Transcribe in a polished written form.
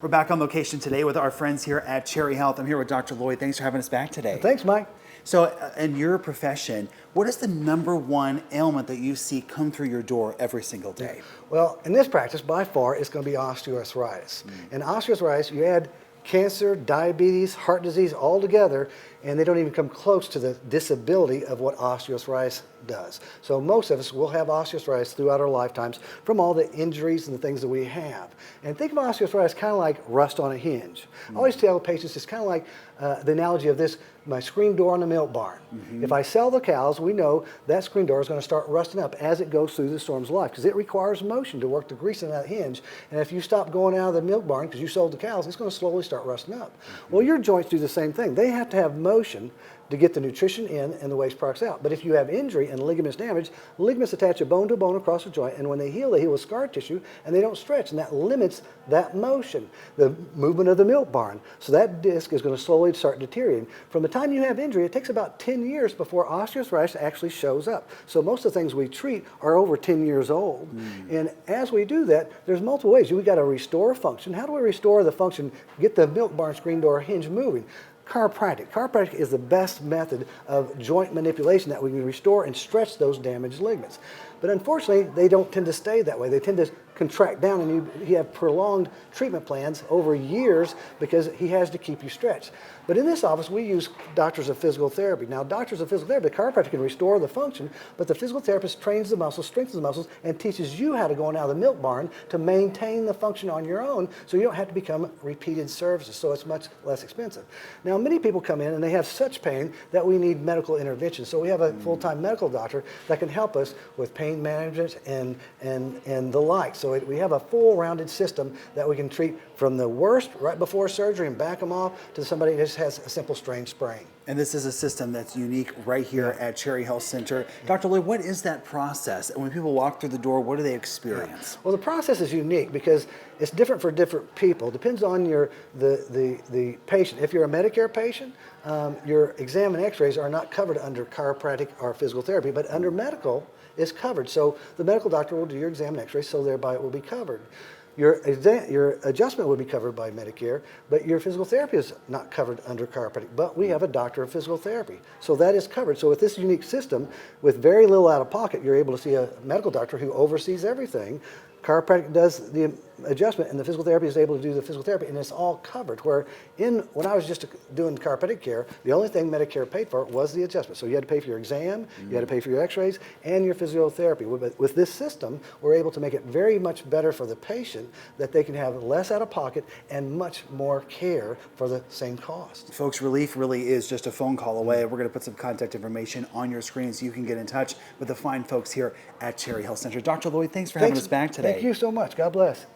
We're back on location today with our friends here at Cherry Health. I'm here with Dr. Lloyd. Thanks for having us back today. Thanks, Mike. So, in your profession, what is the #1 ailment that you see come through your door every single day? Well, in this practice, by far, it's going to be osteoarthritis. And osteoarthritis, you add cancer, diabetes, heart disease all together, and they don't even come close to the disability of what osteoarthritis does. So most of us will have osteoarthritis throughout our lifetimes from all the injuries and the things that we have. And think of osteoarthritis kind of like rust on a hinge. I always tell patients it's kind of like the analogy of this, my screen door on the milk barn. If I sell the cows, we know that screen door is going to start rusting up as it goes through the storm's life because it requires motion to work the grease in that hinge. And if you stop going out of the milk barn because you sold the cows, it's going to slowly start rusting up. Well, your joints do the same thing. They have to have motion to get the nutrition in and the waste products out. But if you have injury and ligaments damage, ligaments attach a bone to bone across the joint, and when they heal with scar tissue, and they don't stretch, and that limits that motion, the movement of the milk barn. So that disc is going to slowly start deteriorating. From the time you have injury, it takes about 10 years before osteoarthritis actually shows up. So most of the things we treat are over 10 years old. And as we do that, there's multiple ways. We got to restore function. How do we restore the function, get the milk barn screen door hinge moving? Chiropractic. Chiropractic is the best method of joint manipulation that we can restore and stretch those damaged ligaments. But unfortunately, they don't tend to stay that way. They tend to contract down, and you have prolonged treatment plans over years because he has to keep you stretched. But in this office, we use doctors of physical therapy. Now, doctors of physical therapy, the chiropractor can restore the function, but the physical therapist trains the muscles, strengthens the muscles, and teaches you how to go out of the milk barn to maintain the function on your own so you don't have to become repeated services, so it's much less expensive. Now, many people come in and they have such pain that we need medical intervention. So we have a full-time medical doctor that can help us with pain management and the like. So we have a full-rounded system that we can treat from the worst right before surgery and back them off to somebody that just has a simple strain sprain. And this is a system that's unique right here at Cherry Health Center. Dr. Lloyd, what is that process? And when people walk through the door, what do they experience? Well, the process is unique because it's different for different people. It depends on the patient. If you're a Medicare patient, your exam and x-rays are not covered under chiropractic or physical therapy, but under medical is covered. So the medical doctor will do your exam and x-rays, so thereby it will be covered. Your adjustment would be covered by Medicare, but your physical therapy is not covered under chiropractic. But we have a doctor of physical therapy, so that is covered. So with this unique system, with very little out of pocket, you're able to see a medical doctor who oversees everything. Chiropractic does the adjustment, and the physical therapy is able to do the physical therapy, and it's all covered. When I was just doing chiropractic care, the only thing Medicare paid for was the adjustment. So you had to pay for your exam, you had to pay for your x-rays, and your physiotherapy. With this system, we're able to make it very much better for the patient that they can have less out of pocket and much more care for the same cost. Folks, relief really is just a phone call away. We're going to put some contact information on your screen so you can get in touch with the fine folks here at Cherry Health Center. Dr. Lloyd, thanks for having us back today. Thank you so much. God bless.